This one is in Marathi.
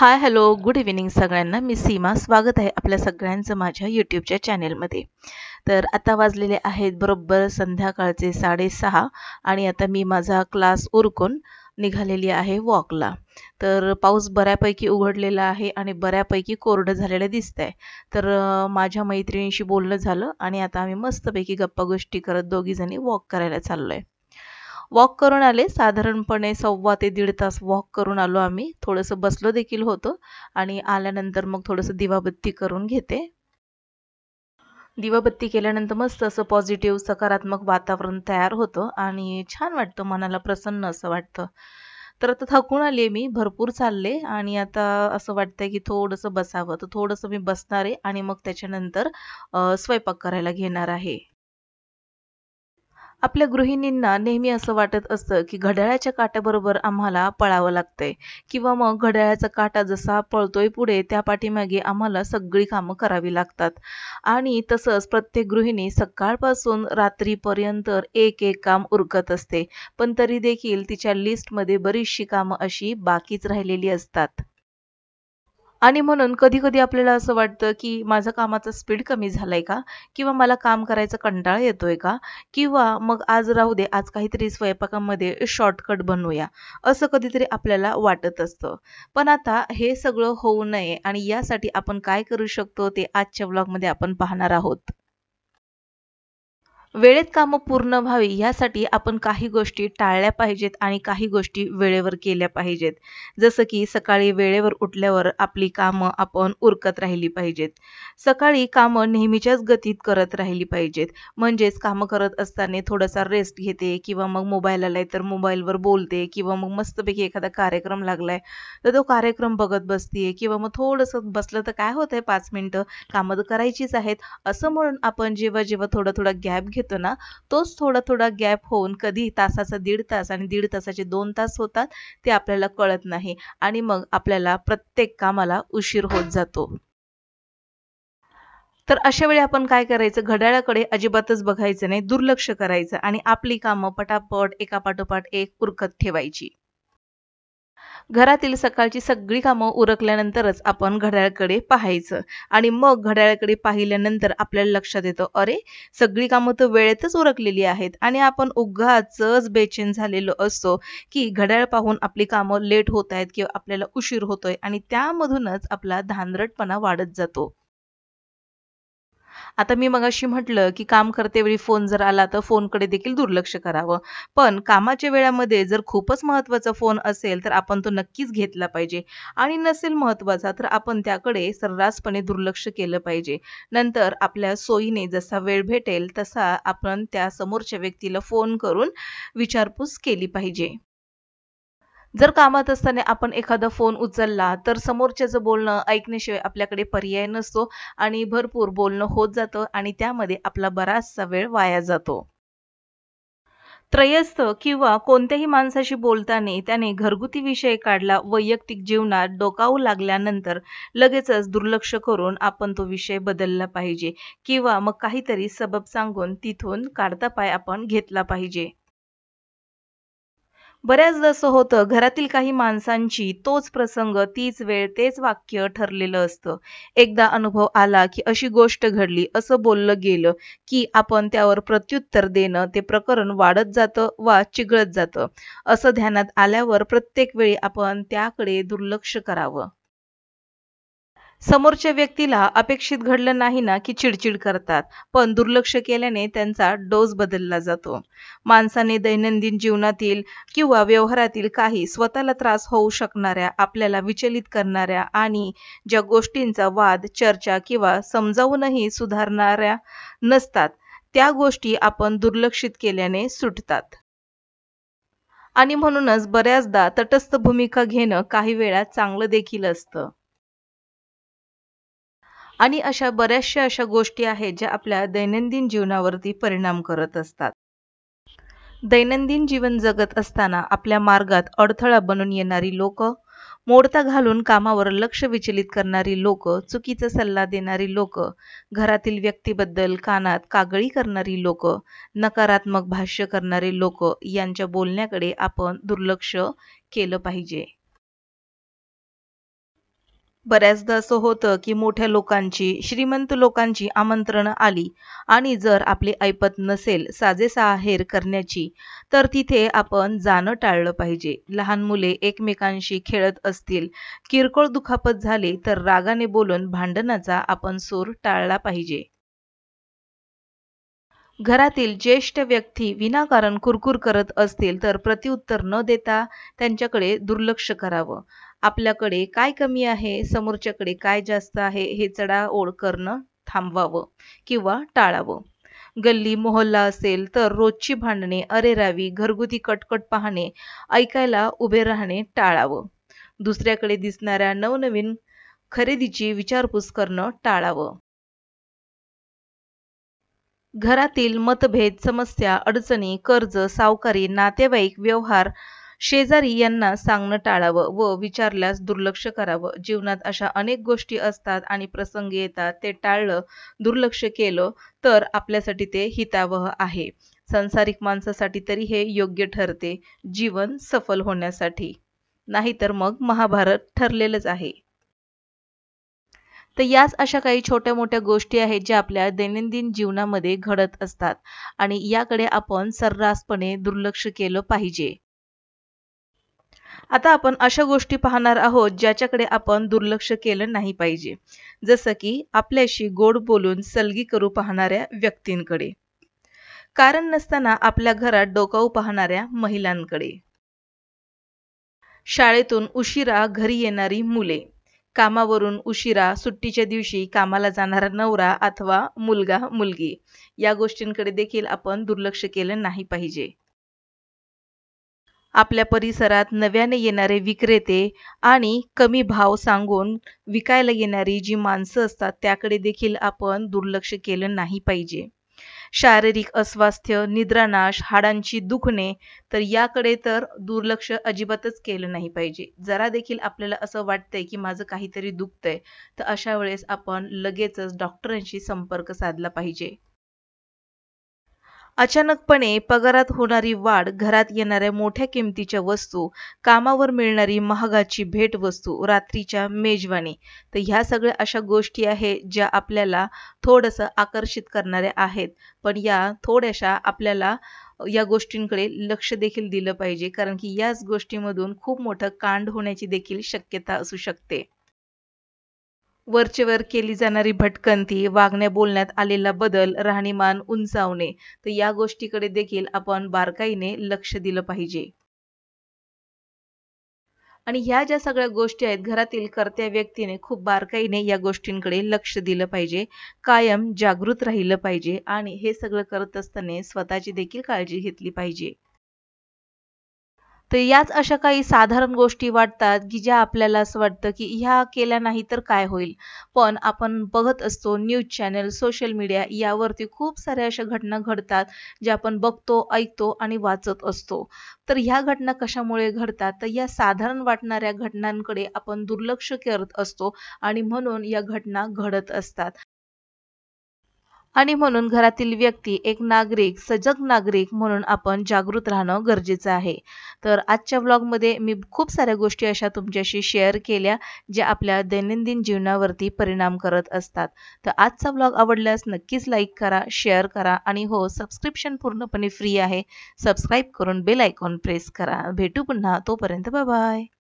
हाय, हॅलो, गुड इव्हिनिंग सगळ्यांना. मी सीमा. स्वागत आहे आपल्या सगळ्यांचं माझ्या यूट्यूबच्या चॅनेलमध्ये. तर आता वाजलेले आहेत बरोबर संध्याकाळचे 6:30 आणि आता मी माझा क्लास उरकून निघालेली आहे वॉकला. तर पाऊस बऱ्यापैकी उघडलेला आहे आणि बऱ्यापैकी कोरडं झालेलं दिसतंय. तर माझ्या मैत्रिणीशी बोलणं झालं आणि आता आम्ही मस्तपैकी गप्पा गोष्टी करत दोघीजणी वॉक करायला चाललोय. वॉक करून आले, साधारणपणे 1.25 ते 1.5 तास वॉक करून आलो आम्ही. थोडंसं बसलो देखील होतो आणि आल्यानंतर मग थोडंसं दिवाबत्ती करून घेते. दिवाबत्ती केल्यानंतर मस्त असं पॉझिटिव्ह सकारात्मक वातावरण तयार होतं आणि छान वाटतं, मनाला प्रसन्न असं वाटतं. तर आता थकून आले मी, भरपूर चालले आणि आता असं वाटतंय की थोडंसं बसावं. तर थोडंसं मी बसणार आहे आणि मग त्याच्यानंतर स्वयंपाक करायला घेणार आहे. आपल्या गृहिणींना नेहमी असं वाटत असतं की घड्याळाच्या काट्याबरोबर आम्हाला पळावं लागतंय किंवा मग घड्याळाचा काटा जसा पळतोय पुढे त्या पाठीमागे आम्हाला सगळी कामं करावी लागतात. आणि तसंच प्रत्येक गृहिणी सकाळपासून रात्रीपर्यंत एक एक काम उरकत असते. पण तरी देखील तिच्या लिस्टमध्ये बरीचशी कामं अशी बाकीच राहिलेली असतात. आणि म्हणून कधी-कधी आपल्याला असं वाटतं, की माझा कामाचा स्पीड कमी झालाय का? किंवा मला काम करायचा कंटाळा येतोय का? किंवा मग आज राहू दे, आज काहीतरी स्वयंपाकामध्ये शॉर्टकट बनवूया, असं कधीतरी आपल्याला वाटत असतं. पण आता हे सगळं होऊ नये आणि यासाठी आपण काय करू शकतो ते आजच्या व्लॉगमध्ये आपण पाहणार आहोत. वेळेत कामं पूर्ण व्हावी यासाठी आपण काही गोष्टी टाळल्या पाहिजेत आणि काही गोष्टी वेळेवर केल्या पाहिजेत. जसं की सकाळी वेळेवर उठल्यावर आपली कामं आपण उरकत राहिली पाहिजेत. सकाळी कामं नेहमीच्याच गतीत करत राहिली पाहिजेत. म्हणजेच कामं करत असताना थोडासा रेस्ट घेते किंवा मग मोबाईल आलाय तर मोबाईलवर बोलते किंवा मग मस्तपैकी एखादा कार्यक्रम लागलाय तर तो कार्यक्रम बघत बसतीये किंवा मग थोडंसं बसलं तर काय होतंय 5 मिनिटं, कामं तर करायचीच आहेत. असं म्हणून आपण जेव्हा थोडा गॅप घेतो ना, तोच थोडा गॅप होऊन कधी तासाचा 1.5 तास आणि 1.5 तासाचे 2 तास होतात, ते आपल्याला कळत नाही आणि मग आपल्याला प्रत्येक कामाला उशीर होत जातो. तर अशा वेळी आपण काय करायचं, घड्याळाकडे अजिबातच बघायचं नाही, दुर्लक्ष करायचं आणि आपली कामं पटापट एकापाठोपाठ एक उरकत ठेवायची. घरातील सकाळची सगळी कामं उरकल्यानंतरच आपण घड्याळाकडे पाहायचं आणि मग घड्याळाकडे पाहिल्यानंतर आपल्याला लक्षात येतं, अरे, सगळी कामं तर वेळेतच उरकलेली आहेत आणि आपण उगाचच बेचैन झालेलो असतो, की घड्याळ पाहून आपली कामं लेट होत आहेत किंवा आपल्याला उशीर होतोय आणि त्यामधूनच आपला धांदरटपणा वाढत जातो. आता मी मगाशी म्हटलं, की काम करतेवेळी फोन जर आला तर फोनकडे देखील दुर्लक्ष करावं. पण कामाच्या वेळामध्ये जर खूपच महत्त्वाचा फोन असेल, तर आपण तो नक्कीच घेतला पाहिजे आणि नसेल महत्त्वाचा तर आपण त्याकडे सर्रासपणे दुर्लक्ष केलं पाहिजे. नंतर आपल्या सोयीने जसा वेळ भेटेल तसा आपण त्या समोरच्या व्यक्तीला फोन करून विचारपूस केली पाहिजे. जर कामात असताना आपण एखादा फोन उचलला, तर समोरच्याचं बोलणं ऐकण्याशिवाय आपल्याकडे पर्याय नसतो आणि भरपूर बोलणं होत जातं आणि त्यामध्ये आपला बराचसा वेळ वाया जातो. त्रयस्थ किंवा कोणत्याही माणसाशी बोलताना त्याने घरगुती विषय काढला, वैयक्तिक जीवनात डोकावू लागल्यानंतर लगेचच दुर्लक्ष करून आपण तो विषय बदलला पाहिजे किंवा मग काहीतरी सबब सांगून तिथून काढता पाय आपण घेतला पाहिजे. बऱ्याचदा असं होतं, घरातील काही माणसांची तोच प्रसंग, तीच वेळ, तेच वाक्य ठरलेलं असतं. एकदा अनुभव आला, की अशी गोष्ट घडली, असं बोललं गेलं, की आपण त्यावर प्रत्युत्तर देणं, ते प्रकरण वाढत जातं वा चिघळत जातं. असं ध्यानात आल्यावर प्रत्येक वेळी आपण त्याकडे दुर्लक्ष करावं. समोरच्या व्यक्तीला अपेक्षित घडलं नाही ना, की चिडचिड करतात. पण दुर्लक्ष केल्याने त्यांचा डोस बदलला जातो. माणसाने दैनंदिन जीवनातील किंवा व्यवहारातील काही स्वतःला त्रास होऊ शकणाऱ्या, आपल्याला विचलित करणाऱ्या आणि ज्या गोष्टींचा वाद, चर्चा किंवा समजावूनही सुधारणाऱ्या नसतात, त्या गोष्टी आपण दुर्लक्षित केल्याने सुटतात. आणि म्हणूनच बऱ्याचदा तटस्थ भूमिका घेणं काही वेळा चांगलं देखील असतं. आणि अशा बऱ्याचशा गोष्टी आहेत ज्या आपल्या दैनंदिन जीवनावरती परिणाम करत असतात. दैनंदिन जीवन जगत असताना आपल्या मार्गात अडथळा बनून येणारी लोकं, मोडता घालून कामावर लक्ष विचलित करणारी लोकं, चुकीचा सल्ला देणारी लोकं, घरातील व्यक्तीबद्दल कानात कागळी करणारी लोकं, नकारात्मक भाष्य करणारी लोकं यांच्या बोलण्याकडे आपण दुर्लक्ष केलं पाहिजे. बऱ्याचदा असं होतं की मोठ्या लोकांची, श्रीमंत लोकांची आमंत्रणं आली आणि जर आपली ऐपत नसेल साजेसहाहेर करण्याची, तर तिथे आपण जाणं टाळलं पाहिजे. लहान मुले एकमेकांशी खेळत असतील, किरकोळ दुखापत झाली तर रागाने बोलून भांडणाचा आपण सूर टाळला पाहिजे. घरातील ज्येष्ठ व्यक्ती विनाकारण कुरकुर करत असतील तर प्रत्युत्तर न देता त्यांच्याकडे दुर्लक्ष करावं. आपल्याकडे काय कमी आहे, समोरच्याकडे काय जास्त आहे हे चढाओढ करणं थांबवावं किंवा टाळावं. गल्ली मोहल्ला असेल तर रोजची भांडणे, अरेरावी, घरगुती कटकट पाहणे, ऐकायला उभे राहणे टाळावं. दुसऱ्याकडे दिसणाऱ्या नवनवीन खरेदीची विचारपूस करणं टाळावं. घरातील मतभेद, समस्या, अडचणी, कर्ज, सावकारी, नातेवाईक, व्यवहार, शेजारी यांना सांगणं टाळावं व विचारल्यास दुर्लक्ष करावं. जीवनात अशा अनेक गोष्टी असतात आणि प्रसंग येतात, ते टाळलं, दुर्लक्ष केलं तर आपल्यासाठी ते हितावह आहे. सांसारिक माणसासाठी तरी हे योग्य ठरते, जीवन सफल होण्यासाठी. नाहीतर मग महाभारत ठरलेलंच आहे. तर याच अशा काही छोट्या-मोठ्या गोष्टी आहेत ज्या आपल्या दैनंदिन जीवनामध्ये घडत असतात आणि याकडे आपण सर्रासपणे दुर्लक्ष केलं पाहिजे. आता आपण अशा गोष्टी पाहणार आहोत ज्याच्याकडे आपण दुर्लक्ष केलं नाही पाहिजे. जसं की आपल्याशी गोड बोलून सलगी करू पाहणाऱ्या व्यक्तींकडे, कारण नसताना आपल्या घरात डोकावू पाहणाऱ्या महिलांकडे, शाळेतून उशिरा घरी येणारी मुले, कामावरून उशिरा सुट्टीच्या दिवशी कामाला जाणारा नवरा अथवा मुलगा मुलगी, या गोष्टींकडे देखील आपण दुर्लक्ष केलं नाही पाहिजे. आपल्या परिसरात नव्याने येणारे विक्रेते आणि कमी भाव सांगून विकायला येणारी जी माणसं असतात त्याकडे देखील आपण दुर्लक्ष केलं नाही पाहिजे. शारीरिक अस्वास्थ्य, निद्रानाश, हाडांची दुखणे, तर याकडे तर दुर्लक्ष अजिबातच केलं नाही पाहिजे. जरा देखील आपल्याला असं वाटतंय की माझं काहीतरी दुखतंय, तर अशा वेळेस आपण लगेचच डॉक्टरांशी संपर्क साधला पाहिजे. अचानकपणे पगारात होणारी वाढ, घरात येणाऱ्या मोठ्या किमतीच्या वस्तू, कामावर मिळणारी महागाची भेटवस्तू, रात्रीच्या मेजवानी, तर ह्या सगळ्या अशा गोष्टी आहेत ज्या आपल्याला थोडंसं आकर्षित करणाऱ्या आहेत. पण या थोड्याशा आपल्याला या गोष्टींकडे लक्ष देखील दिलं पाहिजे, कारण की याच गोष्टीमधून खूप मोठं कांड होण्याची देखील शक्यता असू शकते. वरचेवर केली जाणारी भटकंती, वागण्या बोलण्यात आलेला बदल, राहणीमान उंचावणे, तर या गोष्टीकडे देखील आपण बारकाईने लक्ष दिलं पाहिजे. आणि ह्या ज्या सगळ्या गोष्टी आहेत, घरातील कर्त्या व्यक्तीने खूप बारकाईने या गोष्टींकडे लक्ष दिलं पाहिजे. कायम जागृत राहिलं पाहिजे आणि हे सगळं करत असताना स्वतःची देखील काळजी घेतली पाहिजे. तर याच अशा काही साधारण गोष्टी वाटतात, की ज्या आपल्याला असं वाटतं, की ह्या केल्या नाही तर काय होईल? पण आपण बघत असतो न्यूज चॅनल, सोशल मीडिया यावरती खूप साऱ्या अशा घटना घडतात, ज्या आपण बघतो, ऐकतो आणि वाचत असतो. तर ह्या घटना कशामुळे घडतात? तर या साधारण वाटणाऱ्या घटनांकडे आपण दुर्लक्ष करत असतो आणि म्हणून या घटना घडत असतात. आणि म्हणून घरातील व्यक्ती एक नागरिक, सजग नागरिक म्हणून आपण जागृत राहणं गरजेचं आहे. तर आजच्या व्लॉगमध्ये मी खूप साऱ्या गोष्टी अशा तुमच्याशी शेअर केल्या, ज्या आपल्या दैनंदिन जीवनावरती परिणाम करत असतात. तर आजचा व्लॉग आवडल्यास नक्कीच लाईक करा, शेअर करा आणि हो, सबस्क्रिप्शन पूर्णपणे फ्री आहे. सबस्क्राईब करून बेल आयकॉन प्रेस करा. भेटू पुन्हा. तोपर्यंत बाय बाय.